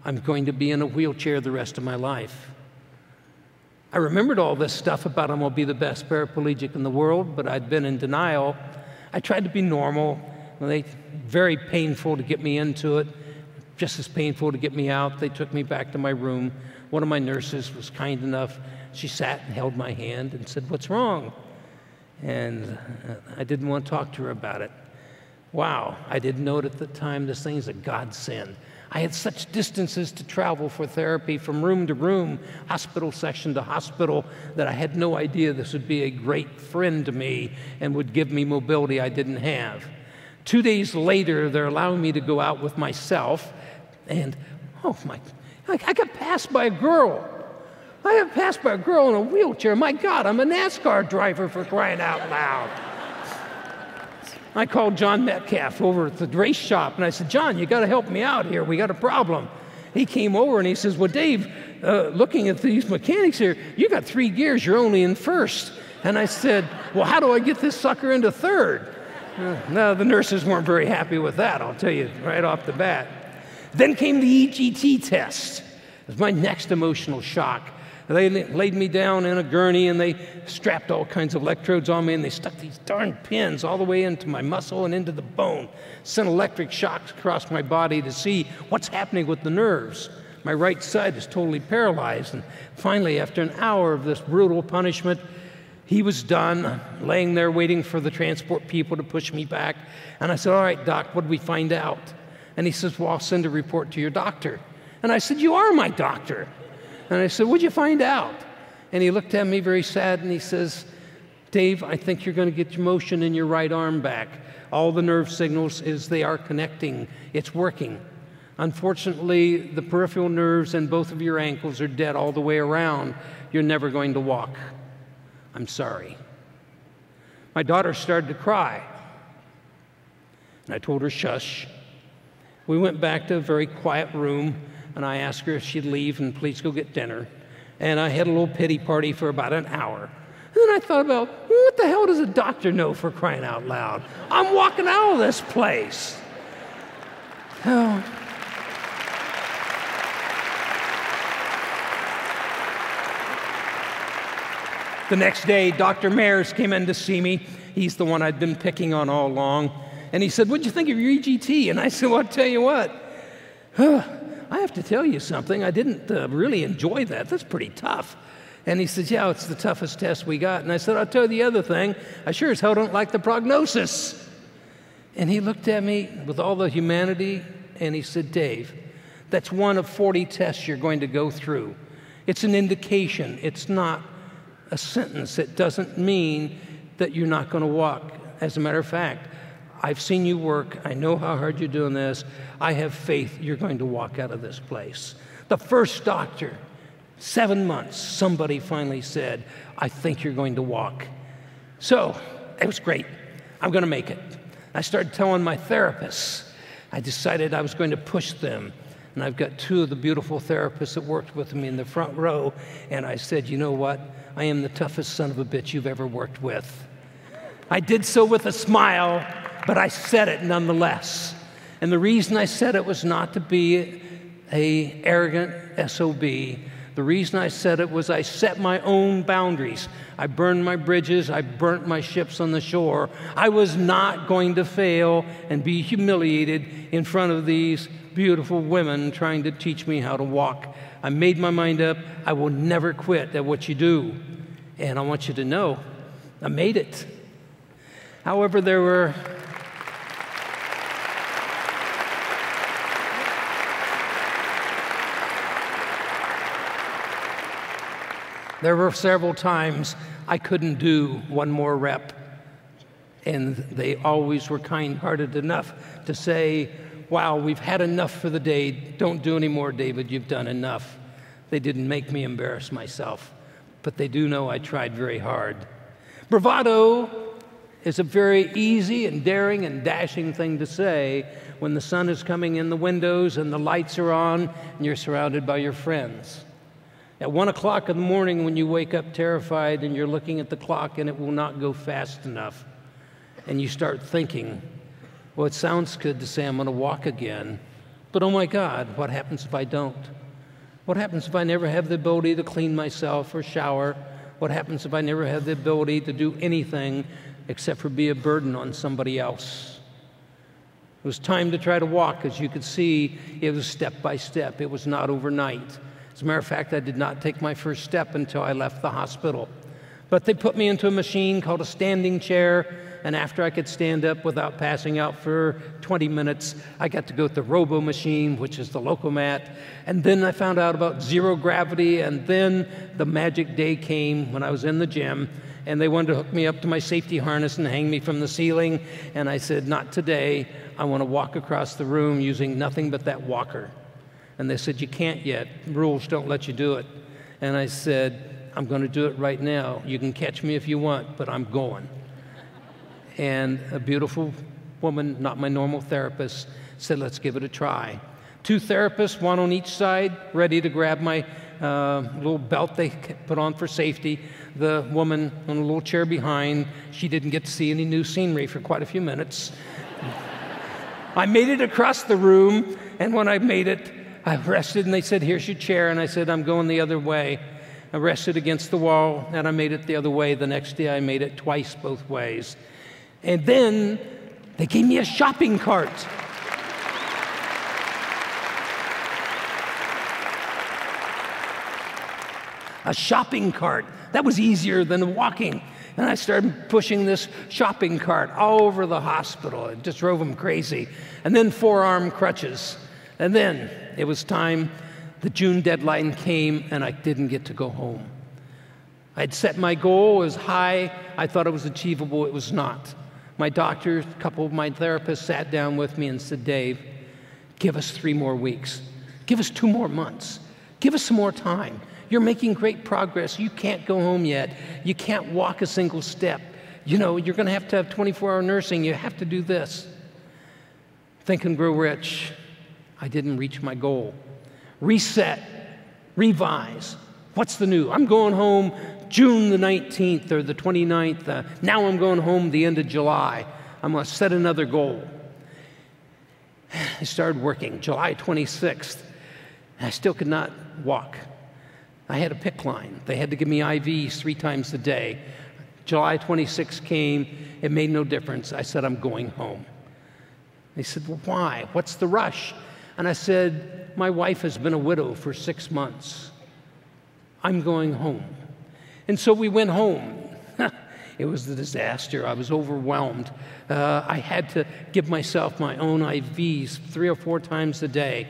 S10: I'm going to be in a wheelchair the rest of my life. I remembered all this stuff about I'm going to be the best paraplegic in the world, but I'd been in denial. I tried to be normal. Very painful to get me into it, just as painful to get me out. They took me back to my room. One of my nurses was kind enough. She sat and held my hand and said, "What's wrong?" And I didn't want to talk to her about it. Wow, I didn't know it at the time. This thing is a godsend. I had such distances to travel for therapy from room to room, hospital section to hospital, that I had no idea this would be a great friend to me and would give me mobility I didn't have. 2 days later, they're allowing me to go out with myself, and I got passed by a girl. I got passed by a girl in a wheelchair. My God, I'm a NASCAR driver, for crying out loud. I called John Metcalf over at the race shop, and I said, "John, you got to help me out here. We got a problem." He came over and he says, "Well, Dave, looking at these mechanics here, you got 3 gears. You're only in first." And I said, "Well, how do I get this sucker into third?" No, the nurses weren't very happy with that, I'll tell you right off the bat. Then came the EGT test. It was my next emotional shock. They laid me down in a gurney, and they strapped all kinds of electrodes on me, and they stuck these darn pins all the way into my muscle and into the bone, sent electric shocks across my body to see what's happening with the nerves. My right side is totally paralyzed. And finally, after an hour of this brutal punishment, he was done, laying there waiting for the transport people to push me back. And I said, all right, Doc, what did we find out? And he says, well, I'll send a report to your doctor. And I said, you are my doctor. And I said, what'd you find out? And he looked at me very sad, and he says, Dave, I think you're going to get your motion in your right arm back. All the nerve signals as they are connecting, it's working. Unfortunately, the peripheral nerves in both of your ankles are dead all the way around. You're never going to walk. I'm sorry. My daughter started to cry. And I told her, shush. We went back to a very quiet room, and I asked her if she'd leave and please go get dinner. And I had a little pity party for about an hour. And then I thought about, what the hell does a doctor know, for crying out loud? I'm walking out of this place. Oh. The next day, Dr. Mayers came in to see me. He's the one I'd been picking on all along. And he said, what'd you think of your EGT? And I said, well, I'll tell you what. I have to tell you something. I didn't really enjoy that. That's pretty tough. And he said, yeah, it's the toughest test we got. And I said, I'll tell you the other thing. I sure as hell don't like the prognosis. And he looked at me with all the humanity, and he said, Dave, that's one of 40 tests you're going to go through. It's an indication. It's not a sentence. It doesn't mean that you're not going to walk. As a matter of fact, I've seen you work. I know how hard you're doing this. I have faith you're going to walk out of this place. The first doctor, 7 months, somebody finally said, I think you're going to walk. So it was great. I'm going to make it. I started telling my therapists. I decided I was going to push them. And I've got two of the beautiful therapists that worked with me in the front row. And I said, you know what? I am the toughest son of a bitch you've ever worked with. I did so with a smile, but I said it nonetheless. And the reason I said it was not to be an arrogant SOB. The reason I said it was I set my own boundaries. I burned my bridges. I burnt my ships on the shore. I was not going to fail and be humiliated in front of these beautiful women trying to teach me how to walk. I made my mind up. I will never quit at what you do. And I want you to know, I made it. However, there were several times I couldn't do one more rep. And they always were kind-hearted enough to say, wow, we've had enough for the day. Don't do any more, David. You've done enough. They didn't make me embarrass myself, but they do know I tried very hard. Bravado is a very easy and daring and dashing thing to say when the sun is coming in the windows and the lights are on and you're surrounded by your friends. At 1 o'clock in the morning when you wake up terrified and you're looking at the clock and it will not go fast enough, and you start thinking, well, it sounds good to say I'm going to walk again, but oh my God, what happens if I don't? What happens if I never have the ability to clean myself or shower? What happens if I never have the ability to do anything except for be a burden on somebody else? It was time to try to walk. As you could see, it was step by step. It was not overnight. As a matter of fact, I did not take my first step until I left the hospital. But they put me into a machine called a standing chair, and after I could stand up without passing out for 20 minutes, I got to go with the Robo machine, which is the Locomat. And then I found out about zero gravity, and then the magic day came when I was in the gym, and they wanted to hook me up to my safety harness and hang me from the ceiling. And I said, not today. I want to walk across the room using nothing but that walker. And they said, you can't yet. Rules don't let you do it. And I said, I'm going to do it right now. You can catch me if you want, but I'm going. And a beautiful woman, not my normal therapist, said, let's give it a try. Two therapists, one on each side, ready to grab my little belt they put on for safety. The woman on a little chair behind, she didn't get to see any new scenery for quite a few minutes. I made it across the room, and when I made it, I rested, and they said, here's your chair. And I said, I'm going the other way. I rested against the wall, and I made it the other way. The next day, I made it twice both ways. And then they gave me a shopping cart. A shopping cart. That was easier than walking. And I started pushing this shopping cart all over the hospital. It just drove them crazy. And then forearm crutches. And then it was time. The June deadline came, and I didn't get to go home. I'd set my goal as high. I thought it was achievable. It was not. My doctor, a couple of my therapists sat down with me and said, Dave, give us 3 more weeks. Give us 2 more months. Give us some more time. You're making great progress. You can't go home yet. You can't walk a single step. You know, you're going to have 24-hour nursing. You have to do this. Think and Grow Rich. I didn't reach my goal. Reset, revise. What's the new? I'm going home June the 19th or the 29th. Now I'm going home the end of July. I'm going to set another goal. I started working July 26th, and I still could not walk. I had a PICC line. They had to give me IVs 3 times a day. July 26th came. It made no difference. I said, I'm going home. They said, well, why? What's the rush? And I said, my wife has been a widow for 6 months. I'm going home. And so we went home. It was a disaster. I was overwhelmed. I had to give myself my own IVs 3 or 4 times a day.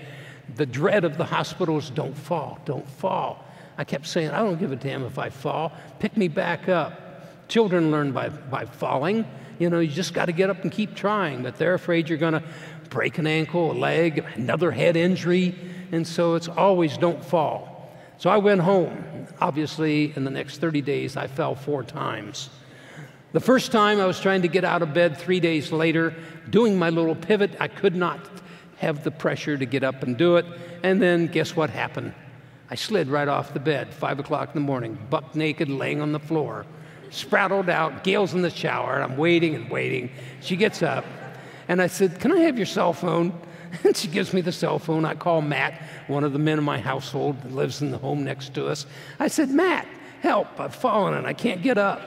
S10: The dread of the hospitals, don't fall, don't fall. I kept saying, I don't give a damn if I fall. Pick me back up. Children learn by falling. You know, you just got to get up and keep trying. But they're afraid you're going to break an ankle, a leg, another head injury. And so it's always don't fall. So I went home. Obviously, in the next 30 days, I fell 4 times. The first time I was trying to get out of bed 3 days later, doing my little pivot, I could not have the pressure to get up and do it. And then guess what happened? I slid right off the bed, 5 o'clock in the morning, buck naked, laying on the floor, sproutled out. Gail's in the shower, and I'm waiting and waiting. She gets up, and I said, can I have your cell phone? And she gives me the cell phone. I call Matt, one of the men in my household that lives in the home next to us. I said, Matt, help, I've fallen and I can't get up.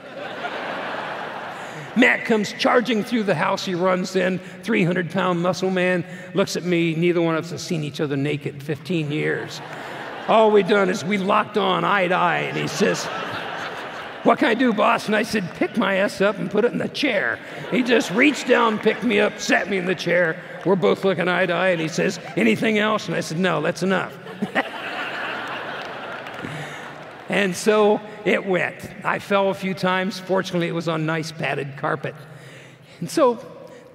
S10: Matt comes charging through the house. He runs in, 300-pound muscle man, looks at me. Neither one of us has seen each other naked in 15 years. All we've done is we locked on eye to eye, and he says, what can I do, boss? And I said, pick my ass up and put it in the chair. He just reached down, picked me up, sat me in the chair. We're both looking eye to eye, and he says, anything else? And I said, no, that's enough. And so it went. I fell a few times. Fortunately, it was on nice padded carpet. And so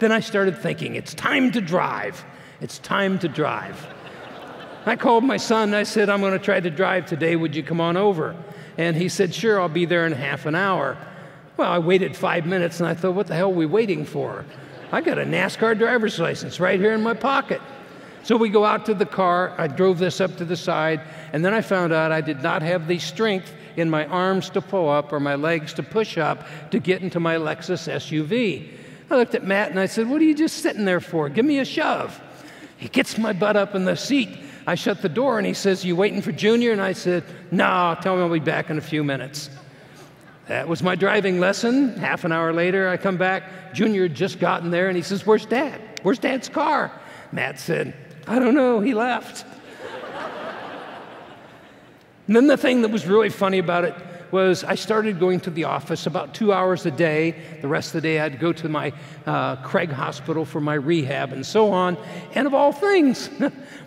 S10: then I started thinking, it's time to drive. It's time to drive. I called my son, and I said, I'm going to try to drive today. Would you come on over? And he said, sure, I'll be there in half an hour. Well, I waited 5 minutes, and I thought, what the hell are we waiting for? I got a NASCAR driver's license right here in my pocket. So we go out to the car. I drove this up to the side, and then I found out I did not have the strength in my arms to pull up or my legs to push up to get into my Lexus SUV. I looked at Matt, and I said, what are you just sitting there for? Give me a shove. He gets my butt up in the seat. I shut the door, and he says, you waiting for Junior? And I said, no, tell him I'll be back in a few minutes. That was my driving lesson. Half an hour later, I come back. Junior had just gotten there, and he says, where's Dad? Where's Dad's car? Matt said, I don't know, he left. And then the thing that was really funny about it was I started going to the office about 2 hours a day. The rest of the day, I'd go to my Craig Hospital for my rehab and so on. And of all things,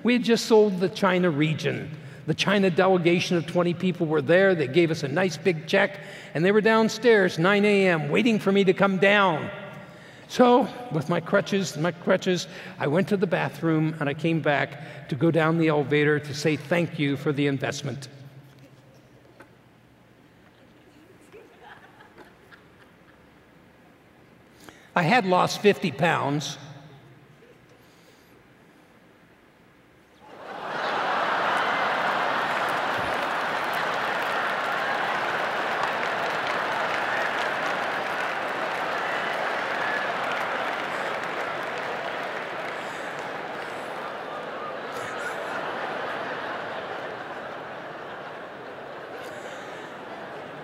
S10: we had just sold the China region. The China delegation of 20 people were there. They gave us a nice big check, and they were downstairs, 9 a.m., waiting for me to come down. So with my crutches, I went to the bathroom, and I came back to go down the elevator to say thank you for the investment. I had lost 50 pounds.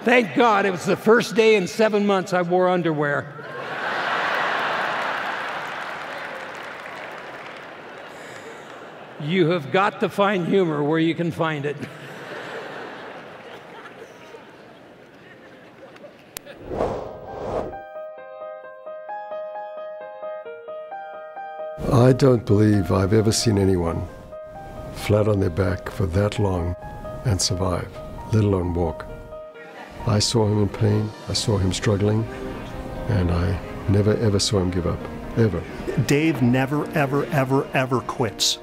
S10: Thank God it was the first day in 7 months I wore underwear. You have got to find humor where you can find it.
S11: I don't believe I've ever seen anyone flat on their back for that long and survive, let alone walk. I saw him in pain, I saw him struggling, and I never ever saw him give up, ever.
S2: Dave never, ever, ever, ever quits.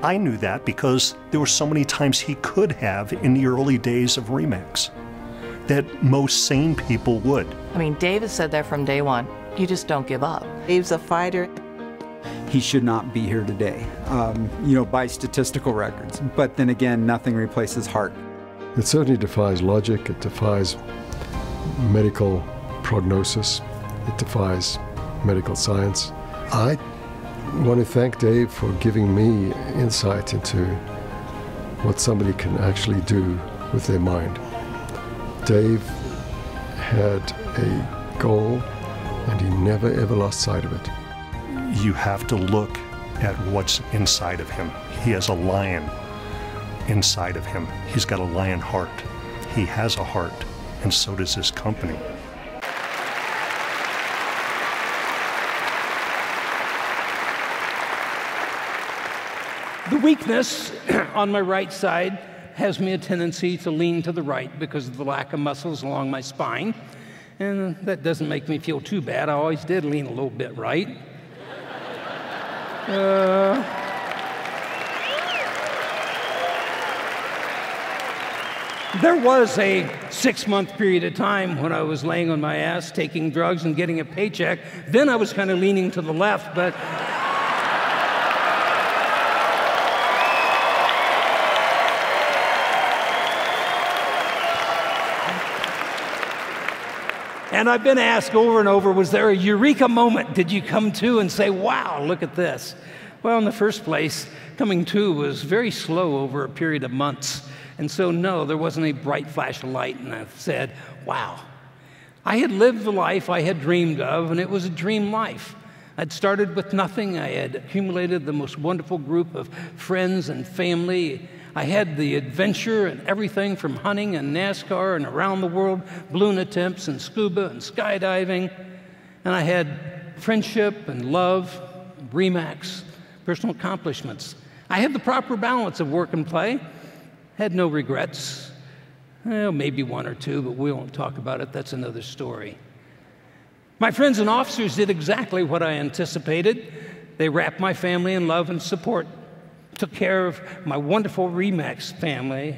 S2: I knew that because there were so many times he could have in the early days of Remax that most sane people would.
S3: I mean, Dave has said that from day one. You just don't give up.
S13: Dave's a fighter.
S12: He should not be here today, by statistical records. But then again, nothing replaces heart.
S11: It certainly defies logic, it defies medical prognosis, it defies medical science. I want to thank Dave for giving me insight into what somebody can actually do with their mind. Dave had a goal and he never ever lost sight of it.
S2: You have to look at what's inside of him. He has a lion inside of him. He's got a lion heart. He has a heart, and so does his company.
S10: The weakness on my right side has me a tendency to lean to the right because of the lack of muscles along my spine. And that doesn't make me feel too bad. I always did lean a little bit right. There was a 6-month period of time when I was laying on my ass, taking drugs and getting a paycheck. Then I was kind of leaning to the left, but and I've been asked over and over, was there a eureka moment? Did you come to and say, wow, look at this? Well, in the first place, coming to was very slow over a period of months. And so, no, there wasn't a bright flash of light. And I said, wow. I had lived the life I had dreamed of, and it was a dream life. I'd started with nothing. I had accumulated the most wonderful group of friends and family. I had the adventure and everything from hunting and NASCAR and around the world, balloon attempts and scuba and skydiving. And I had friendship and love, Remax, personal accomplishments. I had the proper balance of work and play. Had no regrets. Well, maybe one or two, but we won't talk about it. That's another story. My friends and officers did exactly what I anticipated. They wrapped my family in love and support, took care of my wonderful Remax family.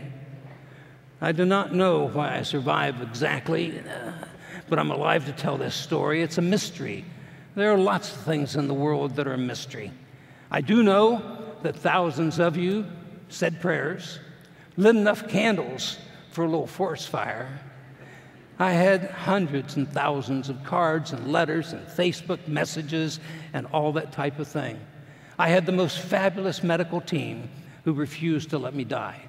S10: I do not know why I survived exactly, but I'm alive to tell this story. It's a mystery. There are lots of things in the world that are a mystery. I do know that thousands of you said prayers, lit enough candles for a little forest fire. I had hundreds and thousands of cards and letters and Facebook messages and all that type of thing. I had the most fabulous medical team who refused to let me die,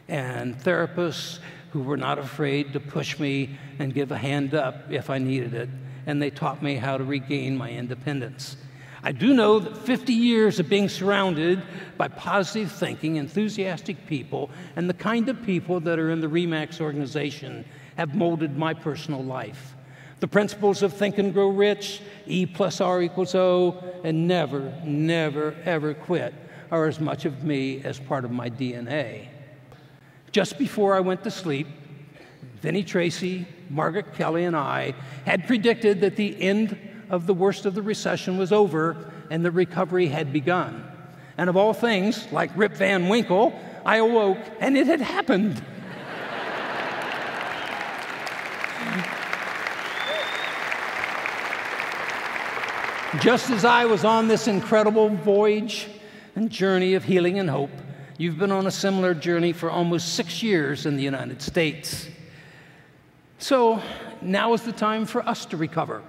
S10: and therapists who were not afraid to push me and give a hand up if I needed it, and they taught me how to regain my independence. I do know that 50 years of being surrounded by positive thinking, enthusiastic people, and the kind of people that are in the Remax organization have molded my personal life. The principles of Think and Grow Rich, E plus R equals O, and never, never, ever quit are as much of me as part of my DNA. Just before I went to sleep, Vinnie Tracy, Margaret Kelly, and I had predicted that the end of the worst of the recession was over and the recovery had begun. And of all things, like Rip Van Winkle, I awoke and it had happened. Just as I was on this incredible voyage and journey of healing and hope, you've been on a similar journey for almost 6 years in the United States. So now is the time for us to recover,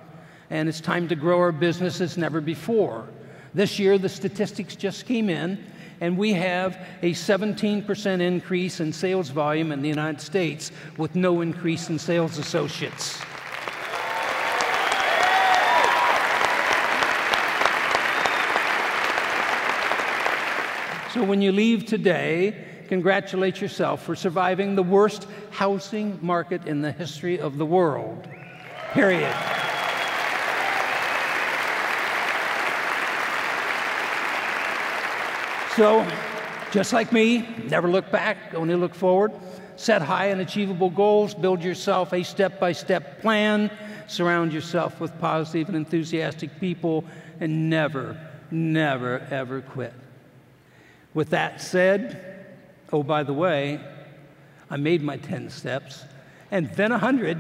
S10: and it's time to grow our business as never before. This year, the statistics just came in, And we have a 17% increase in sales volume in the United States with no increase in sales associates. So when you leave today, congratulate yourself for surviving the worst housing market in the history of the world. Period. So, just like me, never look back, only look forward. Set high and achievable goals, build yourself a step-by-step plan, surround yourself with positive and enthusiastic people, and never, never, ever quit. With that said, oh, by the way, I made my 10 steps, and then 100,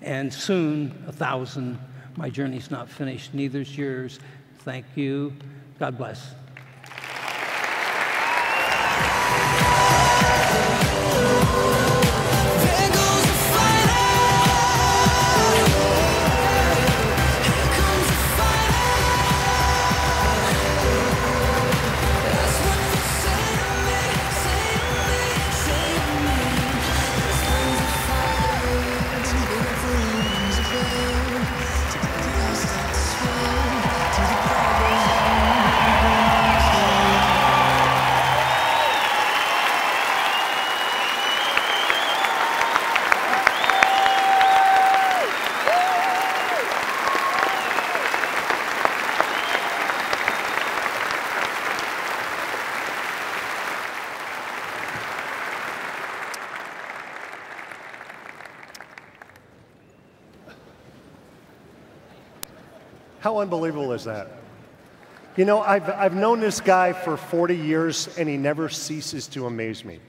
S10: and soon 1,000. My journey's not finished, neither's yours. Thank you. God bless.
S2: How unbelievable is that? You know, I've known this guy for 40 years, and he never ceases to amaze me.